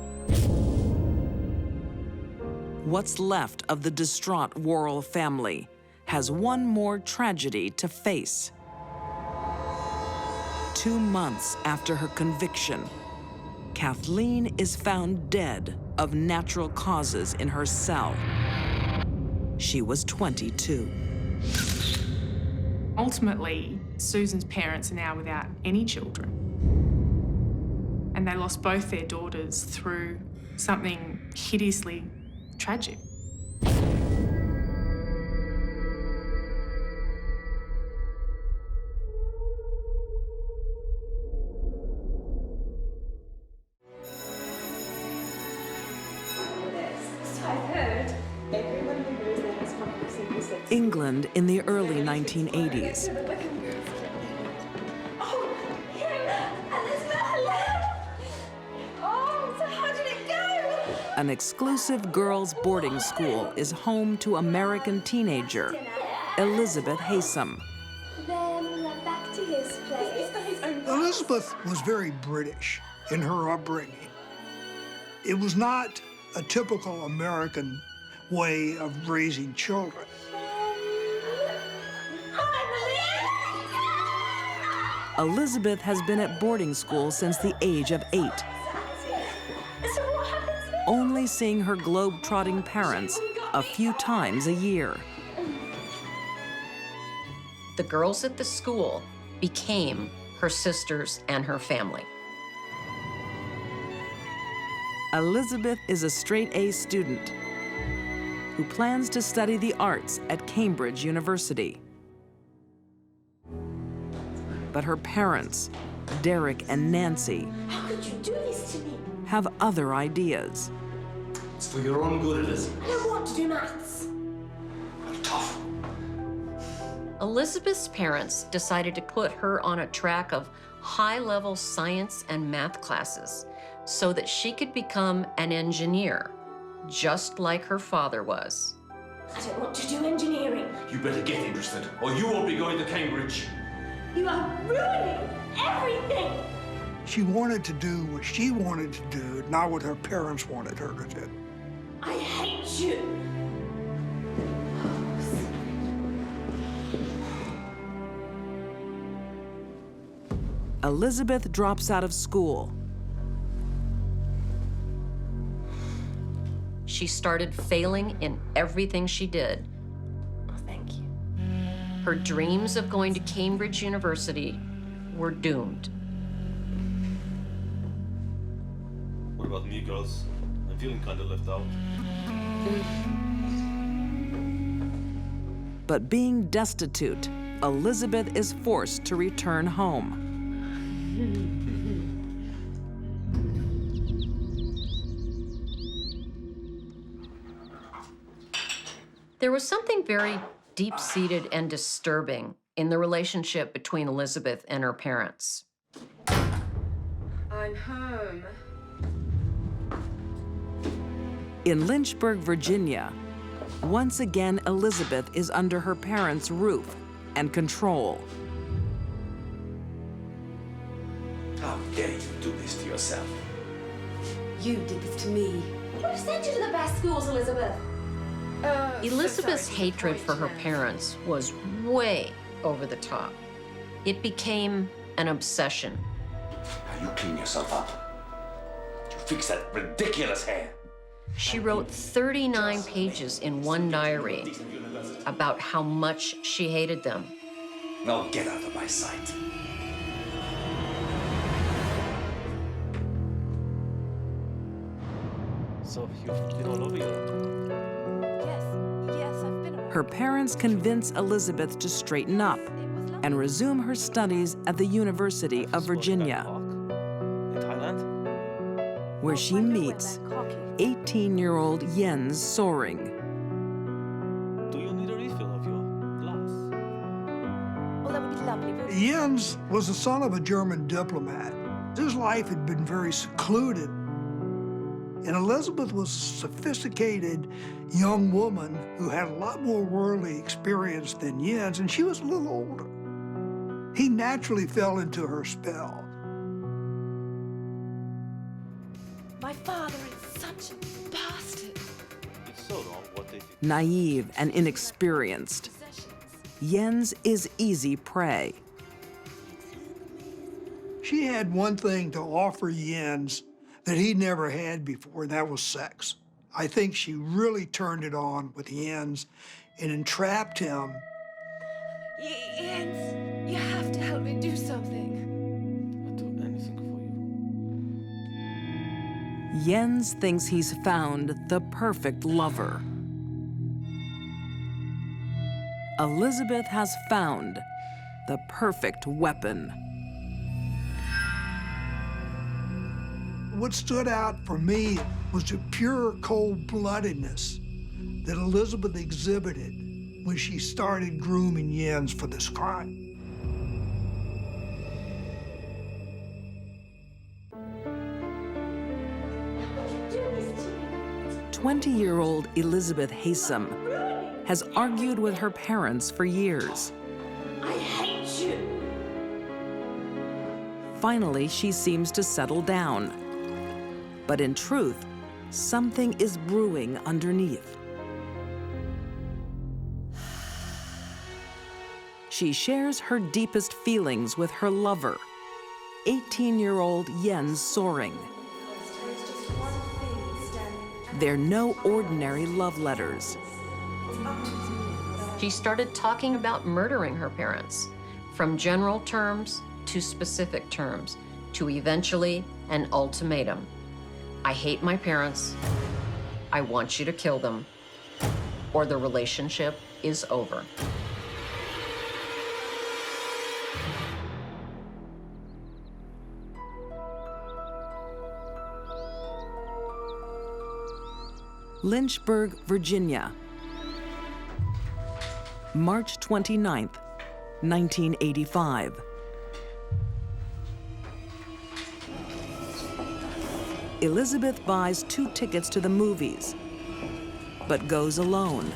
What's left of the distraught Worrell family has one more tragedy to face. 2 months after her conviction, Kathleen is found dead of natural causes in her cell. She was 22. Ultimately, Susan's parents are now without any children. And they lost both their daughters through something hideously tragic. England in the early 1980s. An exclusive girls' boarding school is home to American teenager Elizabeth Haysom. Then back to his place. Elizabeth was very British in her upbringing. It was not a typical American way of raising children. Elizabeth has been at boarding school since the age of 8, only seeing her globe-trotting parents a few times a year. The girls at the school became her sisters and her family. Elizabeth is a straight-A student who plans to study the arts at Cambridge University. But her parents, Derek and Nancy, How could you do this to me? have other ideas. It's for your own good, Elizabeth. I don't want to do maths. Tough. Elizabeth's parents decided to put her on a track of high-level science and math classes so that she could become an engineer, just like her father was. I don't want to do engineering. You better get interested, or you won't be going to Cambridge. You are ruining everything. She wanted to do what she wanted to do, not what her parents wanted her to do. I hate you. Elizabeth drops out of school. She started failing in everything she did. Oh, thank you. Her dreams of going to Cambridge University were doomed. What about me, girls? I'm feeling kind of left out. But being destitute, Elizabeth is forced to return home. There was something very deep-seated and disturbing in the relationship between Elizabeth and her parents. I'm home. In Lynchburg, Virginia, once again Elizabeth is under her parents' roof and control. How dare you do this to yourself? You did this to me. Who sent you to the best schools, Elizabeth? Elizabeth's hatred for her parents was way over the top. It became an obsession. Now you clean yourself up. You fix that ridiculous hair. She wrote 39 pages in one diary about how much she hated them. Now get out of my sight. So you've been all over Europe? Yes, I've been around. Her parents convince Elizabeth to straighten up and resume her studies at the University of Virginia, In Thailand? where she meets 18-year-old Jens Soring. Do you need a refill of your glass? Well, that would be lovely. Jens was the son of a German diplomat. His life had been very secluded. And Elizabeth was a sophisticated young woman who had a lot more worldly experience than Jens, and she was a little older. He naturally fell into her spell. My father is such a bastard. It's so wrong what they did. Naive and inexperienced, Jens is easy prey. She had one thing to offer Jens that he never had before, and that was sex. I think she really turned it on with Jens and entrapped him. Jens, you have to help me do something. I'd do anything for you. Jens thinks he's found the perfect lover. Elizabeth has found the perfect weapon. What stood out for me was the pure cold-bloodedness that Elizabeth exhibited when she started grooming Jens for this crime. 20-year-old Elizabeth Haysom has argued with her parents for years. I hate you. Finally, she seems to settle down. But in truth, something is brewing underneath. She shares her deepest feelings with her lover, 18-year-old Jens Soring. They're no ordinary love letters. She started talking about murdering her parents, from general terms to specific terms, to eventually an ultimatum. I hate my parents. I want you to kill them, or the relationship is over. Lynchburg, Virginia, March 29th, 1985. Elizabeth buys 2 tickets to the movies, but goes alone,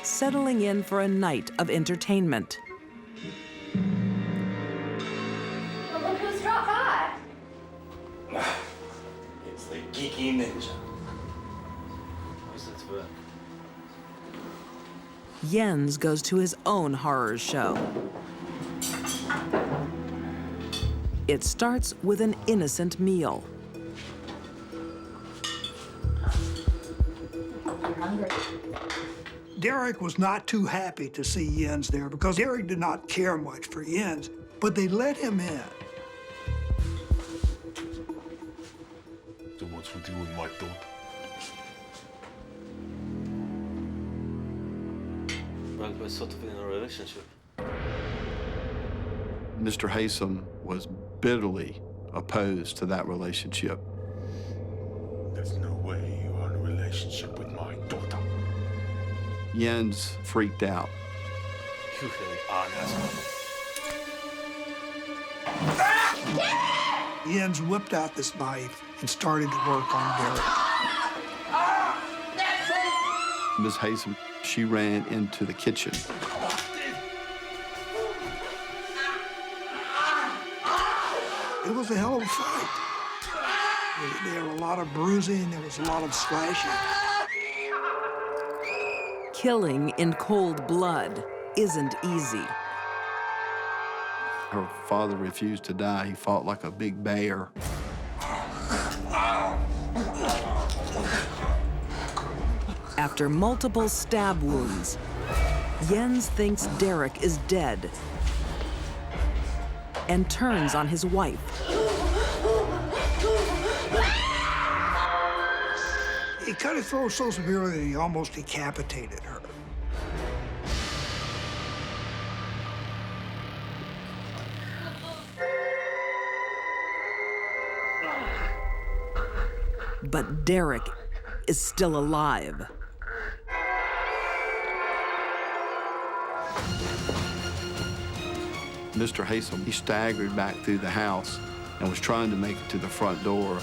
settling in for a night of entertainment. Well, look who's dropped by. It's the geeky ninja. What's that for? Jens goes to his own horror show. It starts with an innocent meal. I'm hungry. Derek was not too happy to see Jens there because Derek did not care much for Jens, but they let him in. So what's with you and my daughter? Well, we're sort of in a relationship. Mr. Haysom was bitterly opposed to that relationship. There's no way you are in a relationship with my daughter. Jens freaked out. You really are an asshole. Jens whipped out this knife and started to work on Derek. Ms. Haysom, she ran into the kitchen. It was a hell of a fight. There were a lot of bruising, there was a lot of slashing. Killing in cold blood isn't easy. Her father refused to die. He fought like a big bear. After multiple stab wounds, Jens thinks Derek is dead and turns on his wife. He cut his throat so severely that he almost decapitated her. But Derek is still alive. Mr. Haysom, he staggered back through the house and was trying to make it to the front door.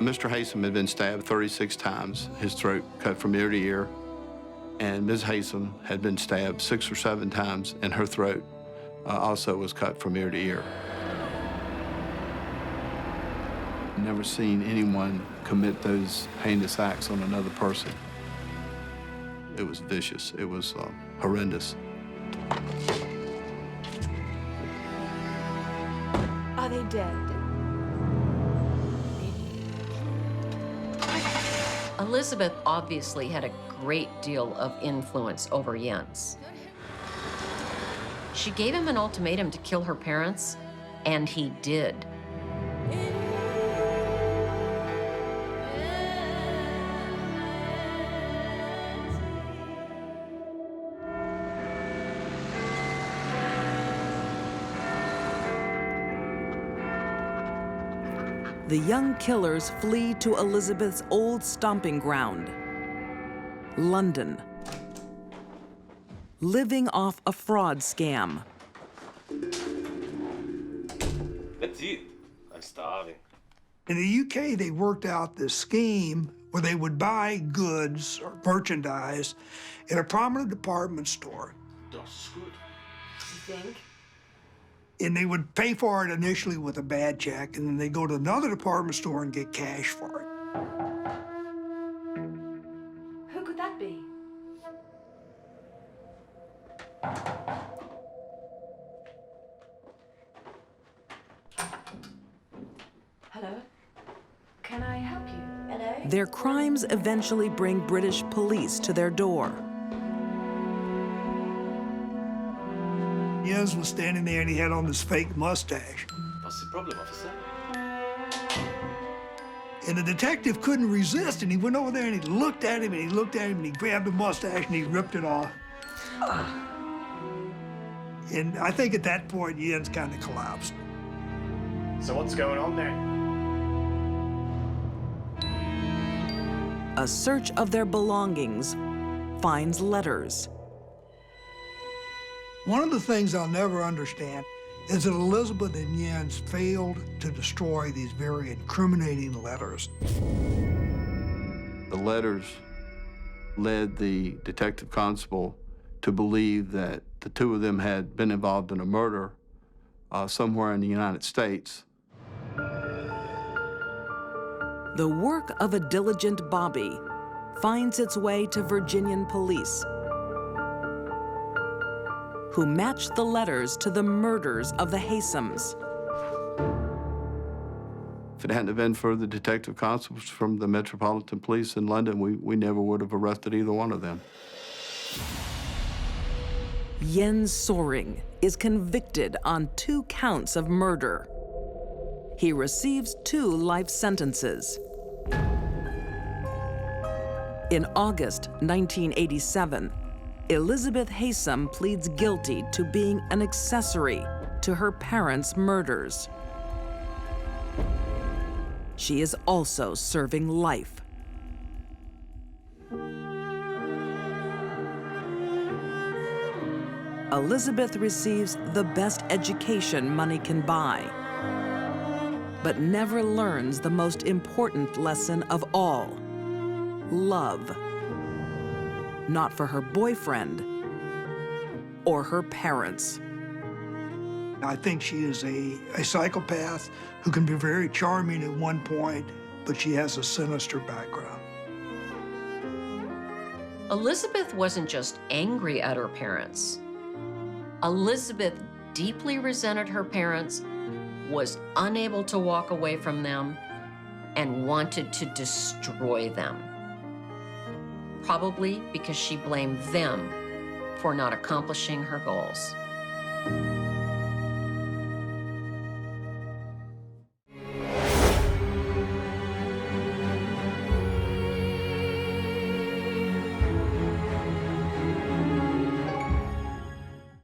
Mr. Haysom had been stabbed 36 times, his throat cut from ear to ear, and Ms. Haysom had been stabbed 6 or 7 times, and her throat also was cut from ear to ear. Never seen anyone commit those heinous acts on another person. It was vicious. It was horrendous. Are they dead? Elizabeth obviously had a great deal of influence over Jens. She gave him an ultimatum to kill her parents, and he did. The young killers flee to Elizabeth's old stomping ground, London, living off a fraud scam. Let's eat. I'm starving. In the UK, they worked out this scheme where they would buy goods or merchandise in a prominent department store. That's good. You think? And they would pay for it initially with a bad check, and then they go to another department store and get cash for it. Who could that be? Hello? Can I help you? Hello? Their crimes eventually bring British police to their door. Jens was standing there and he had on this fake mustache. What's the problem, officer? And the detective couldn't resist, and he went over there and he looked at him and he looked at him and he grabbed the mustache and he ripped it off. And I think at that point, Jens kind of collapsed. So what's going on there? A search of their belongings finds letters. One of the things I'll never understand is that Elizabeth and Jens failed to destroy these very incriminating letters. The letters led the detective constable to believe that the two of them had been involved in a murder somewhere in the United States. The work of a diligent Bobby finds its way to Virginian police, who matched the letters to the murders of the Haysams. If it hadn't have been for the detective constables from the Metropolitan Police in London, we never would have arrested either one of them. Jens Soring is convicted on 2 counts of murder. He receives 2 life sentences. In August 1987, Elizabeth Haysam pleads guilty to being an accessory to her parents' murders. She is also serving life. Elizabeth receives the best education money can buy, but never learns the most important lesson of all: love. Not for her boyfriend or her parents. I think she is a psychopath who can be very charming at one point, but she has a sinister background. Elizabeth wasn't just angry at her parents. Elizabeth deeply resented her parents, was unable to walk away from them, and wanted to destroy them. Probably because she blamed them for not accomplishing her goals.